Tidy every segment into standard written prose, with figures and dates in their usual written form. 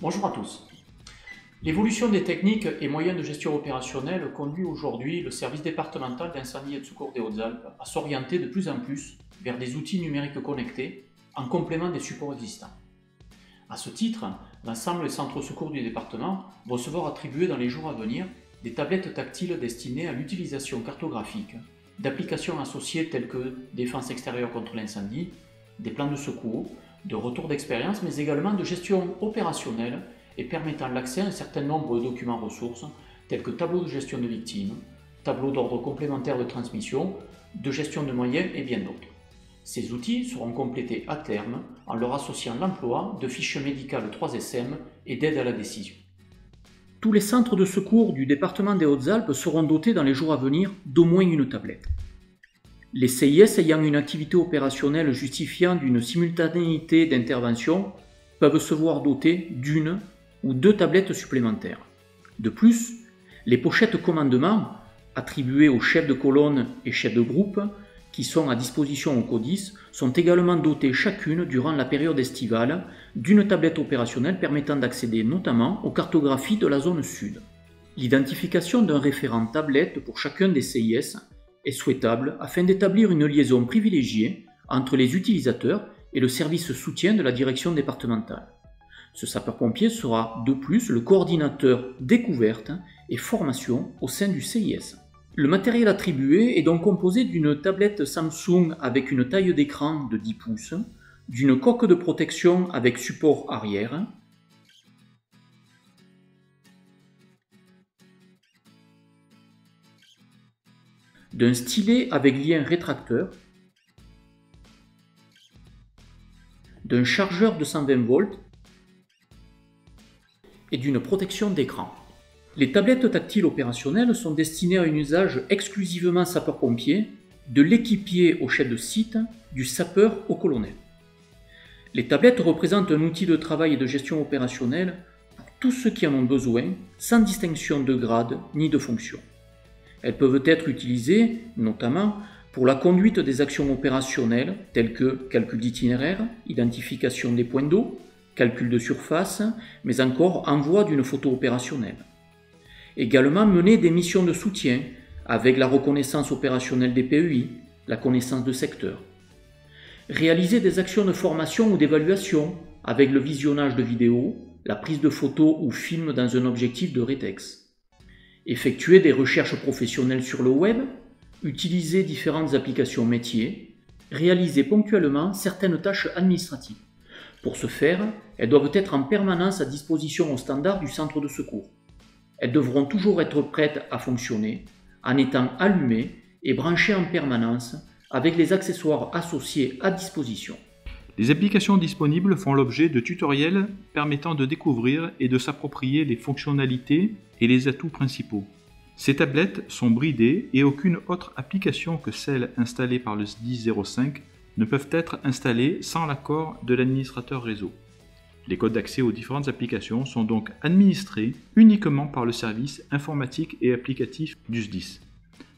Bonjour à tous. L'évolution des techniques et moyens de gestion opérationnelle conduit aujourd'hui le service départemental d'incendie et de secours des Hautes-Alpes à s'orienter de plus en plus vers des outils numériques connectés en complément des supports existants. À ce titre, l'ensemble des centres de secours du département vont se voir attribuer dans les jours à venir des tablettes tactiles destinées à l'utilisation cartographique d'applications associées telles que défense extérieure contre l'incendie, des plans de secours, de retour d'expérience, mais également de gestion opérationnelle et permettant l'accès à un certain nombre de documents ressources tels que tableau de gestion de victimes, tableau d'ordre complémentaire de transmission, de gestion de moyens et bien d'autres. Ces outils seront complétés à terme en leur associant l'emploi de fiches médicales 3SM et d'aide à la décision. Tous les centres de secours du département des Hautes-Alpes seront dotés dans les jours à venir d'au moins une tablette. Les CIS ayant une activité opérationnelle justifiant d'une simultanéité d'intervention peuvent se voir dotés d'une ou deux tablettes supplémentaires. De plus, les pochettes commandement, attribuées aux chefs de colonne et chefs de groupe, qui sont à disposition au CODIS, sont également dotées chacune durant la période estivale d'une tablette opérationnelle permettant d'accéder notamment aux cartographies de la zone sud. L'identification d'un référent tablette pour chacun des CIS est souhaitable afin d'établir une liaison privilégiée entre les utilisateurs et le service soutien de la direction départementale. Ce sapeur-pompier sera de plus le coordinateur découverte et formation au sein du CIS. Le matériel attribué est donc composé d'une tablette Samsung avec une taille d'écran de 10 pouces, d'une coque de protection avec support arrière, d'un stylet avec lien rétracteur, d'un chargeur de 120 volts et d'une protection d'écran. Les tablettes tactiles opérationnelles sont destinées à un usage exclusivement sapeur-pompier, de l'équipier au chef de site, du sapeur au colonel. Les tablettes représentent un outil de travail et de gestion opérationnelle pour tous ceux qui en ont besoin, sans distinction de grade ni de fonction. Elles peuvent être utilisées, notamment, pour la conduite des actions opérationnelles telles que calcul d'itinéraire, identification des points d'eau, calcul de surface, mais encore envoi d'une photo opérationnelle. Également mener des missions de soutien avec la reconnaissance opérationnelle des PEI, la connaissance de secteur. Réaliser des actions de formation ou d'évaluation avec le visionnage de vidéos, la prise de photos ou films dans un objectif de rétex. Effectuer des recherches professionnelles sur le web, utiliser différentes applications métiers, réaliser ponctuellement certaines tâches administratives. Pour ce faire, elles doivent être en permanence à disposition au standard du centre de secours. Elles devront toujours être prêtes à fonctionner en étant allumées et branchées en permanence avec les accessoires associés à disposition. Les applications disponibles font l'objet de tutoriels permettant de découvrir et de s'approprier les fonctionnalités et les atouts principaux. Ces tablettes sont bridées et aucune autre application que celle installée par le SDIS 05 ne peuvent être installées sans l'accord de l'administrateur réseau. Les codes d'accès aux différentes applications sont donc administrés uniquement par le service informatique et applicatif du SDIS.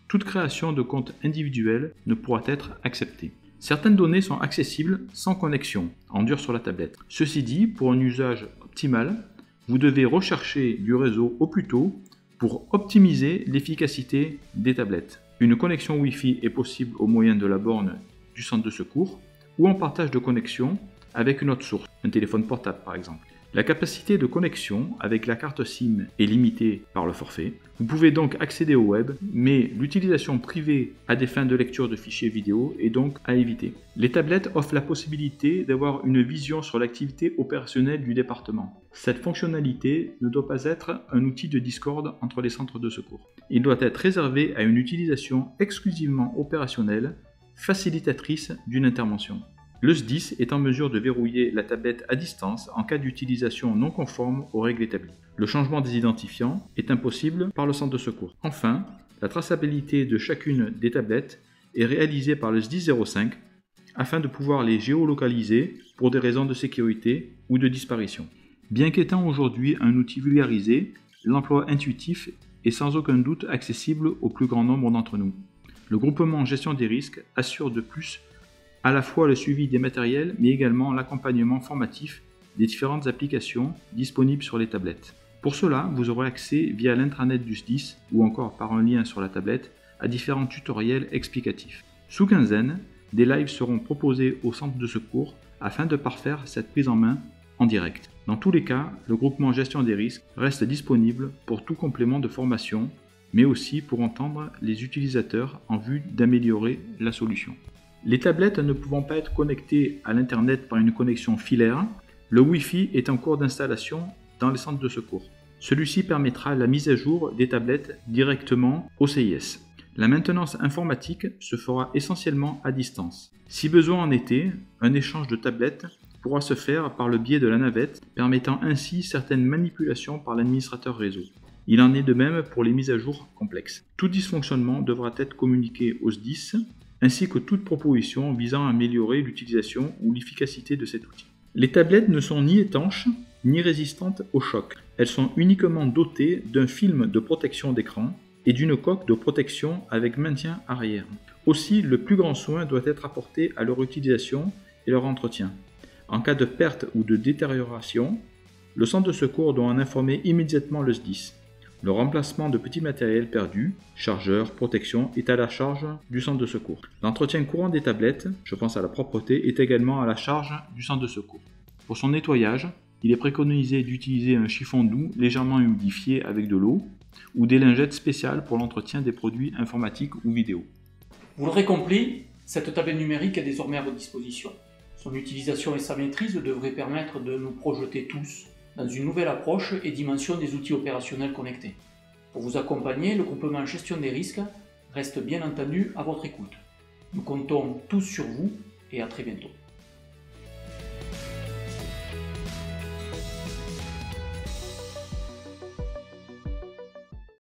Toute création de compte individuel ne pourra être acceptée. Certaines données sont accessibles sans connexion, en dur sur la tablette. Ceci dit, pour un usage optimal, vous devez rechercher du réseau au plus tôt pour optimiser l'efficacité des tablettes. Une connexion Wi-Fi est possible au moyen de la borne du centre de secours ou en partage de connexion avec une autre source, un téléphone portable par exemple. La capacité de connexion avec la carte SIM est limitée par le forfait. Vous pouvez donc accéder au web, mais l'utilisation privée à des fins de lecture de fichiers vidéo est donc à éviter. Les tablettes offrent la possibilité d'avoir une vision sur l'activité opérationnelle du département. Cette fonctionnalité ne doit pas être un outil de discorde entre les centres de secours. Il doit être réservé à une utilisation exclusivement opérationnelle, facilitatrice d'une intervention. Le SDIS est en mesure de verrouiller la tablette à distance en cas d'utilisation non conforme aux règles établies. Le changement des identifiants est impossible par le centre de secours. Enfin, la traçabilité de chacune des tablettes est réalisée par le SDIS 05 afin de pouvoir les géolocaliser pour des raisons de sécurité ou de disparition. Bien qu'étant aujourd'hui un outil vulgarisé, l'emploi intuitif est sans aucun doute accessible au plus grand nombre d'entre nous. Le groupement gestion des risques assure de plus à la fois le suivi des matériels, mais également l'accompagnement formatif des différentes applications disponibles sur les tablettes. Pour cela, vous aurez accès via l'intranet du SDIS ou encore par un lien sur la tablette à différents tutoriels explicatifs. Sous quinzaine, des lives seront proposés au centre de secours afin de parfaire cette prise en main en direct. Dans tous les cas, le groupement gestion des risques reste disponible pour tout complément de formation, mais aussi pour entendre les utilisateurs en vue d'améliorer la solution. Les tablettes ne pouvant pas être connectées à l'Internet par une connexion filaire, le Wi-Fi est en cours d'installation dans les centres de secours. Celui-ci permettra la mise à jour des tablettes directement au CIS. La maintenance informatique se fera essentiellement à distance. Si besoin en était, un échange de tablettes pourra se faire par le biais de la navette, permettant ainsi certaines manipulations par l'administrateur réseau. Il en est de même pour les mises à jour complexes. Tout dysfonctionnement devra être communiqué au SDIS, ainsi que toute proposition visant à améliorer l'utilisation ou l'efficacité de cet outil. Les tablettes ne sont ni étanches, ni résistantes au choc. Elles sont uniquement dotées d'un film de protection d'écran et d'une coque de protection avec maintien arrière. Aussi, le plus grand soin doit être apporté à leur utilisation et leur entretien. En cas de perte ou de détérioration, le centre de secours doit en informer immédiatement le SDIS. Le remplacement de petits matériels perdus, chargeurs, protection, est à la charge du centre de secours. L'entretien courant des tablettes, je pense à la propreté, est également à la charge du centre de secours. Pour son nettoyage, il est préconisé d'utiliser un chiffon doux légèrement humidifié avec de l'eau ou des lingettes spéciales pour l'entretien des produits informatiques ou vidéo. Vous l'aurez compris, cette tablette numérique est désormais à votre disposition. Son utilisation et sa maîtrise devraient permettre de nous projeter tous dans une nouvelle approche et dimension des outils opérationnels connectés. Pour vous accompagner, le groupement gestion des risques reste bien entendu à votre écoute. Nous comptons tous sur vous et à très bientôt.